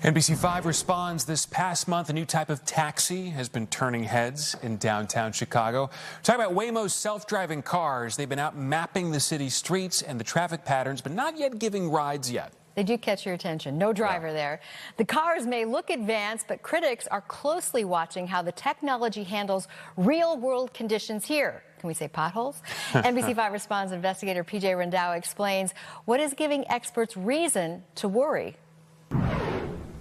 NBC5 responds. This past month, a new type of taxi has been turning heads in downtown Chicago. We're talking about Waymo's self-driving cars. They've been out mapping the city streets and the traffic patterns, but not yet giving rides yet. They do catch your attention. No driver there. The cars may look advanced, but critics are closely watching how the technology handles real-world conditions here. Can we say potholes? NBC5 Responds investigator PJ Randhawa explains what is giving experts reason to worry.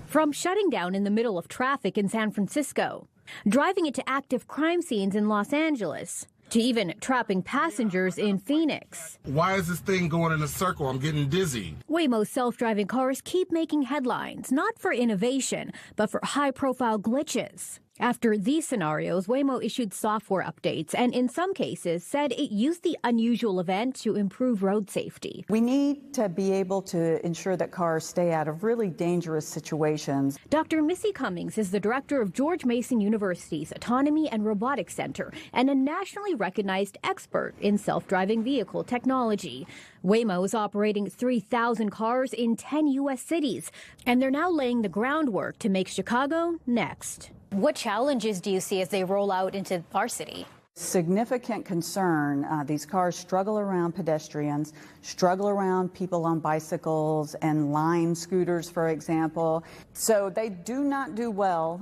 From shutting down in the middle of traffic in San Francisco, driving into active crime scenes in Los Angeles, to even trapping passengers in Phoenix. Why is this thing going in a circle? I'm getting dizzy. Waymo's self-driving cars keep making headlines, not for innovation, but for high-profile glitches. After these scenarios, Waymo issued software updates and in some cases said it used the unusual event to improve road safety. We need to be able to ensure that cars stay out of really dangerous situations. Dr. Missy Cummings is the director of George Mason University's Autonomy and Robotics Center and a nationally recognized expert in self-driving vehicle technology. Waymo is operating 3,000 cars in 10 U.S. cities, and they're now laying the groundwork to make Chicago next. What challenges do you see as they roll out into our city? Significant concern. These cars struggle around pedestrians, struggle around people on bicycles and Lime scooters, for example. So they do not do well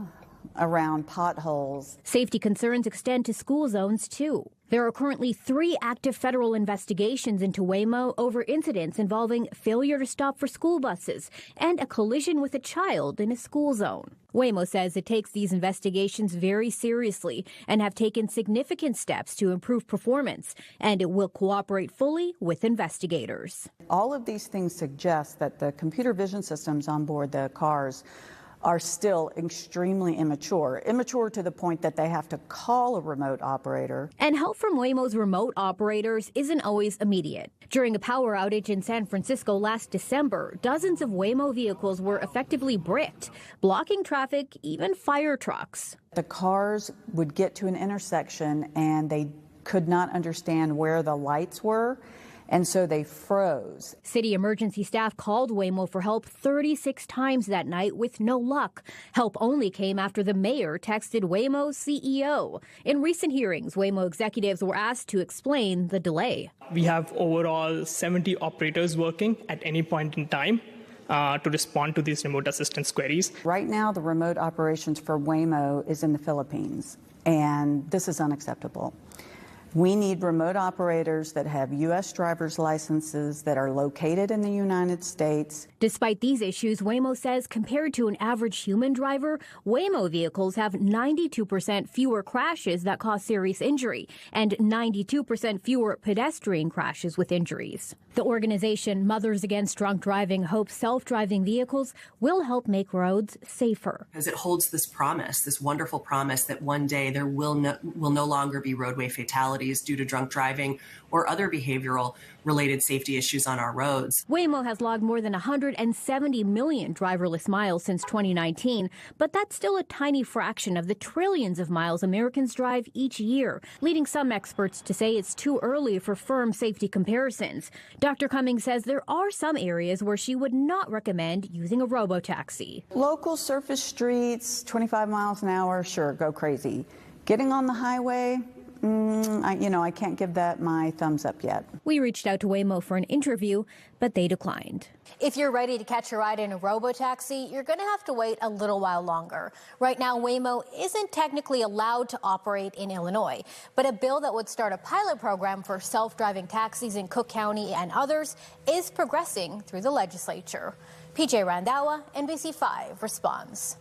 around potholes. Safety concerns extend to school zones, too. There are currently 3 active federal investigations into Waymo over incidents involving failure to stop for school buses and a collision with a child in a school zone. Waymo says it takes these investigations very seriously and have taken significant steps to improve performance, and it will cooperate fully with investigators. All of these things suggest that the computer vision systems on board the cars are still extremely immature to the point that they have to call a remote operator. And help from Waymo's remote operators isn't always immediate. During a power outage in San Francisco last December, dozens of Waymo vehicles were effectively bricked, blocking traffic, even fire trucks. The cars would get to an intersection and they could not understand where the lights were, and so they froze. City emergency staff called Waymo for help 36 times that night with no luck. Help only came after the mayor texted Waymo's CEO. In recent hearings, Waymo executives were asked to explain the delay. We have overall 70 operators working at any point in time to respond to these remote assistance queries. Right now, the remote operations for Waymo is in the Philippines, and this is unacceptable. We need remote operators that have U.S. driver's licenses that are located in the United States. Despite these issues, Waymo says compared to an average human driver, Waymo vehicles have 92% fewer crashes that cause serious injury and 92% fewer pedestrian crashes with injuries. The organization Mothers Against Drunk Driving hopes self-driving vehicles will help make roads safer. Because it holds this promise, this wonderful promise that one day there will no longer be roadway fatalities due to drunk driving or other behavioral related safety issues on our roads. Waymo has logged more than 170 million driverless miles since 2019, but that's still a tiny fraction of the trillions of miles Americans drive each year, leading some experts to say it's too early for firm safety comparisons. Dr. Cummings says there are some areas where she would not recommend using a robotaxi. Local surface streets, 25 miles an hour, sure, go crazy. Getting on the highway, I can't give that my thumbs up yet. We reached out to Waymo for an interview, but they declined. If you're ready to catch a ride in a robotaxi, you're going to have to wait a little while longer. Right now, Waymo isn't technically allowed to operate in Illinois, but a bill that would start a pilot program for self-driving taxis in Cook County and others is progressing through the legislature. PJ Randhawa, NBC5 Responds.